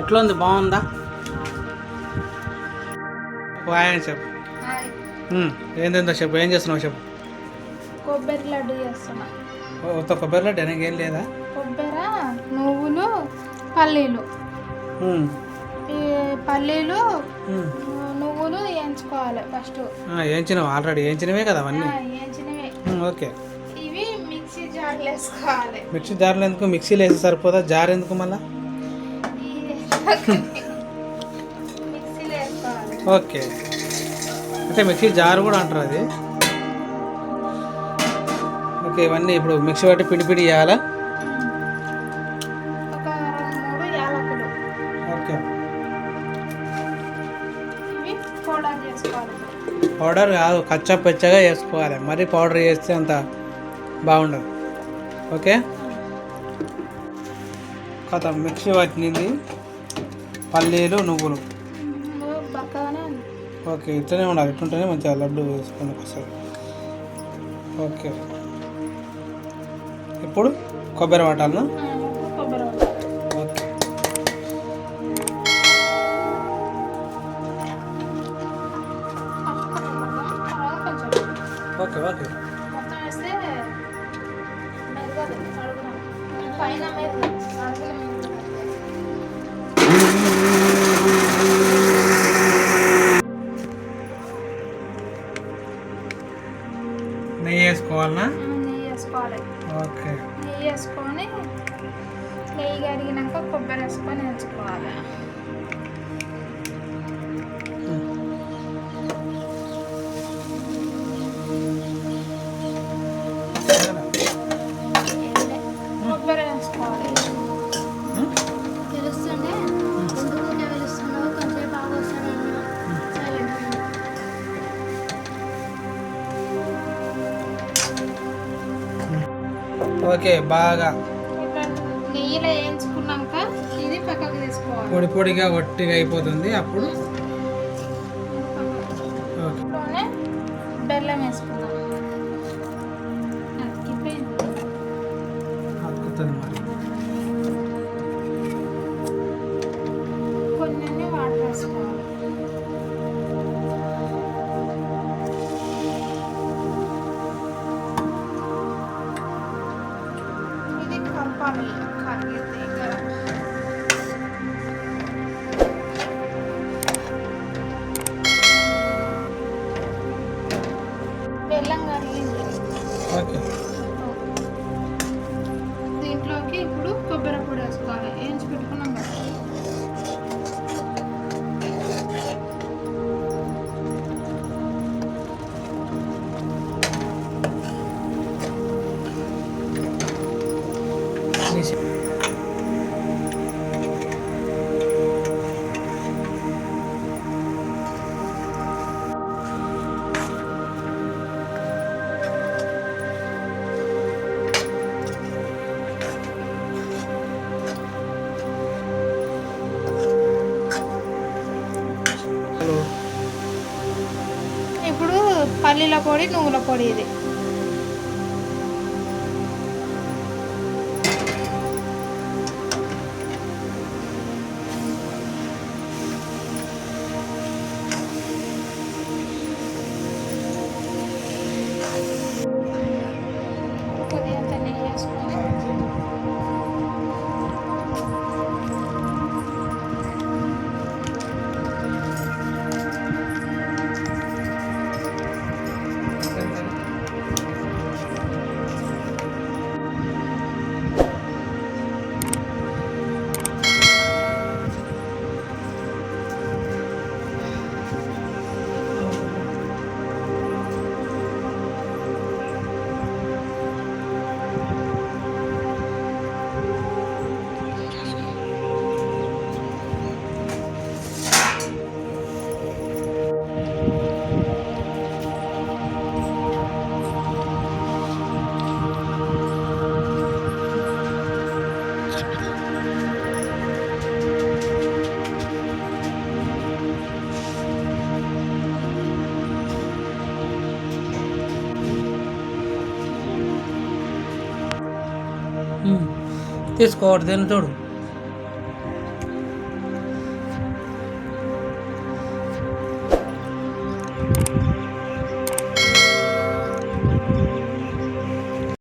ఎట్లా ఉంది, బాగుందా? వాయని చెప్పు. ఏంటందో చెప్పు, ఏం చేస్తున్నావు చెప్పు. కొబ్బరి లడ్డు చేస్తున్నా. కొబ్బరి లడ్డు ఏం లేదా? కొబ్బరి, నువ్వులు, పల్లీలు. ఈ పల్లీలు నువ్వులు వేయించుకోవాలి ఫస్ట్. వేయించినవి ఆల్రెడీ వేయించినవే కదా అవన్నీ? వేయించినవే. ఓకే. ఇవి మిక్సీ జార్లో వేసుకోవాలి. మిక్సీ జార్లో ఎందుకు? మిక్సీలో వేసి సరిపోదా? జార్ ఎందుకు మళ్ళా? మిక్సీలో వేసుకోవాలి. ఓకే, అంటే మిక్సీ జార్ కూడా అంటారు అది. ఓకే, ఇవన్నీ ఇప్పుడు మిక్సీ పట్టి పిండి పిండి చేయాలా? ఒక 2-3 యాలకులు. ఓకే. ఇవి పౌడర్ చేసుకోవాలి. పౌడర్ కాదు, కచ్చా పెచ్చగా వేసుకోవాలి. మరీ పౌడర్ చేస్తే అంత బాగుండదు. ఓకే, కథ మిక్సీ పట్టినది పల్లీలు నువ్వులు. పక్కనే. ఓకే, ఇట్లనే ఉండాలి. ఇట్లుంటేనే మంచిగా లడ్డు వేసుకొని వస్తుంది. ఓకే, ఇప్పుడు కొబ్బరి వాటాలను. కొబ్బరి ఓకే. ఓకే ఓకే మొత్తం వేస్తే మెరగదు. పైన మెరగదు. నెయ్యి వేసుకోవాలనా? నెయ్యి వేసుకోవాలి. ఓకే. నెయ్యి వేసుకొని నెయ్యి కరిగినాక కొబ్బరి వేసుకొని వేయించుకోవాలి. కొబ్బరి వేసుకోవాలి. తెలుస్తుండే ఎందుకు తెలుస్తున్నావు? కొంచెం బాగా వస్తానన్నా సైలెంట్. ఓకే, బాగా నెయ్యిలో వేయించుకున్నాక ఇది పక్కకు తీసుకోవాలి. పొడి పొడిగా ఒట్టిగా అయిపోతుంది. అప్పుడు ఓకే, ఇంట్లోనే బెల్లం వేసుకున్నాం. అతుకుతుంది మరి. కొన్ని వాటర్ వేసుకోవాలి. ఇది కలపాలి. కరిగితే బెల్లం కరిగింది. ఓకే, దీంట్లోకి ఇప్పుడు కొబ్బరి పొడి వేసుకోవాలి. వేయించి పెట్టుకున్నాం కదా. ఇప్పుడు పల్లీల పొడి, నువ్వుల పొడి. ఇది కొద్దిగా నెయ్యి వేసుకొని తీసుకోవద్దు, దేని చూడు.